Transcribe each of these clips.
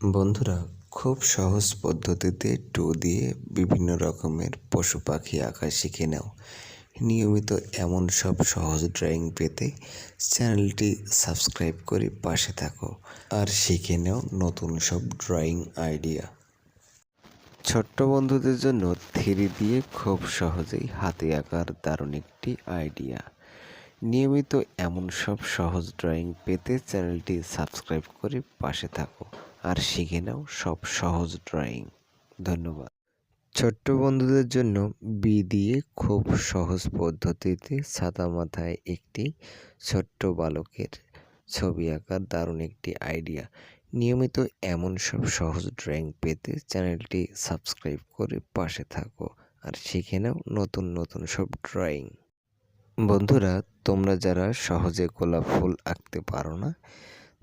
বন্ধুরা, খুব সহজ পদ্ধতিতে দিয়ে বিভিন্ন রকমের পশু পাখি আঁকা শিখে নাও। নিয়মিত এমন সব সহজ ড্রয়িং পেতে চ্যানেলটি সাবস্ক্রাইব করে পাশে থাকো আর শিখে নাও নতুন সব ড্রয়িং আইডিয়া। ছোট্ট বন্ধুদের জন্য দিয়ে খুব সহজেই হাতে আঁকার দারুণ একটি আইডিয়া। নিয়মিত এমন সব সহজ ড্রয়িং পেতে চ্যানেলটি সাবস্ক্রাইব করে পাশে থাকো আর শিখে নাও সব সহজ ড্রয়িং। ধন্যবাদ। ছোট্ট বন্ধুদের জন্য দিয়ে খুব সহজ পদ্ধতিতে সাদা মাথায় একটি ছোট্ট বালকের ছবি আঁকার দারুণ একটি আইডিয়া। নিয়মিত এমন সব সহজ ড্রয়িং পেতে চ্যানেলটি সাবস্ক্রাইব করে পাশে থাকো আর শিখে নাও নতুন নতুন সব ড্রয়িং। বন্ধুরা, তোমরা যারা সহজে গোলাপ ফুল আঁকতে পারো না,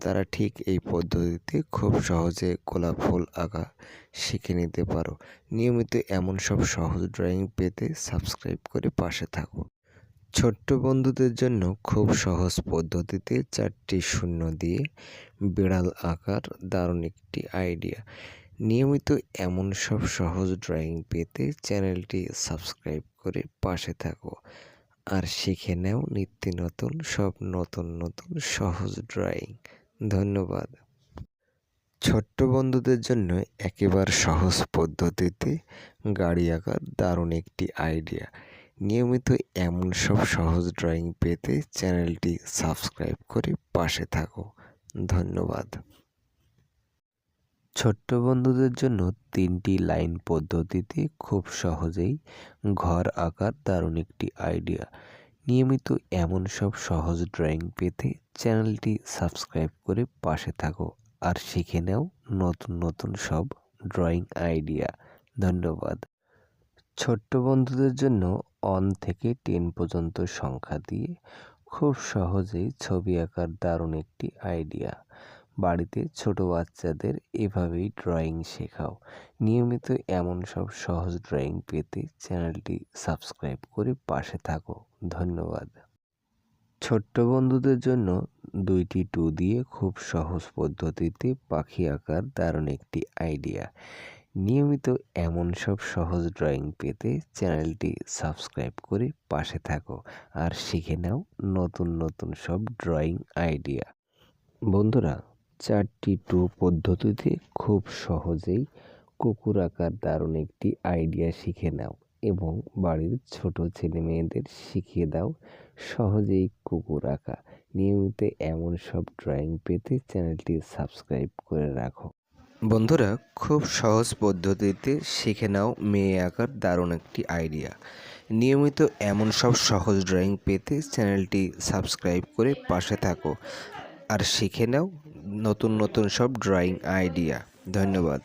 তারা ঠিক এই পদ্ধতিতে খুব সহজে গোলাপ ফুল আঁকা শিখে নিতে পারো। নিয়মিত এমন সব সহজ ড্রয়িং পেতে সাবস্ক্রাইব করে পাশে থাকো। ছোট্ট বন্ধুদের জন্য খুব সহজ পদ্ধতিতে 4টি শূন্য দিয়ে বিড়াল আঁকার দারুণ একটি আইডিয়া। নিয়মিত এমন সব সহজ ড্রয়িং পেতে চ্যানেলটি সাবস্ক্রাইব করে পাশে থাকো আর শিখে নাও নিত্য নতুন সব নতুন নতুন সহজ ড্রয়িং। ধন্যবাদ। ছোট্ট বন্ধুদের জন্য একেবারে সহজ পদ্ধতিতে গাড়ি আঁকার দারুণ একটি আইডিয়া। নিয়মিত এমন সব সহজ ড্রয়িং পেতে চ্যানেলটি সাবস্ক্রাইব করে পাশে থাকো। ধন্যবাদ। ছোট্ট বন্ধুদের জন্য 3টি লাইন পদ্ধতিতে খুব সহজেই ঘর আঁকার দারুণ একটি আইডিয়া। নিয়মিত এমন সব সহজ ড্রয়িং পেতে চ্যানেলটি সাবস্ক্রাইব করে পাশে থাকো আর শিখে নাও নতুন নতুন সব ড্রয়িং আইডিয়া। ধন্যবাদ। ছোট্ট বন্ধুদের জন্য 1 থেকে 10 পর্যন্ত সংখ্যা দিয়ে খুব সহজেই ছবি আঁকার দারুণ একটি আইডিয়া। বাড়িতে ছোট বাচ্চাদের এভাবেই ড্রয়িং শেখাও। নিয়মিত এমন সব সহজ ড্রয়িং পেতে চ্যানেলটি সাবস্ক্রাইব করে পাশে থাকো। ধন্যবাদ। ছোট্ট বন্ধুদের জন্য 2টি দিয়ে খুব সহজ পদ্ধতিতে পাখি আঁকার দারুণ একটি আইডিয়া। নিয়মিত এমন সব সহজ ড্রয়িং পেতে চ্যানেলটি সাবস্ক্রাইব করে পাশে থাকো আর শিখে নাও নতুন নতুন সব ড্রয়িং আইডিয়া। বন্ধুরা, 4টি পদ্ধতিতে খুব সহজেই কুকুর আঁকার দারুণ একটি আইডিয়া শিখে নাও এবং বাড়ির ছোট ছেলে মেয়েদের শিখিয়ে দাও সহজেই কুকুর আঁকা। নিয়মিত এমন সব ড্রয়িং পেতে চ্যানেলটি সাবস্ক্রাইব করে রাখো। বন্ধুরা, খুব সহজ পদ্ধতিতে শিখে নাও মেয়ে আঁকার দারুণ একটি আইডিয়া। নিয়মিত এমন সব সহজ ড্রয়িং পেতে চ্যানেলটি সাবস্ক্রাইব করে পাশে থাকো আর শিখে নাও নতুন নতুন সব ড্রয়িং আইডিয়া। ধন্যবাদ।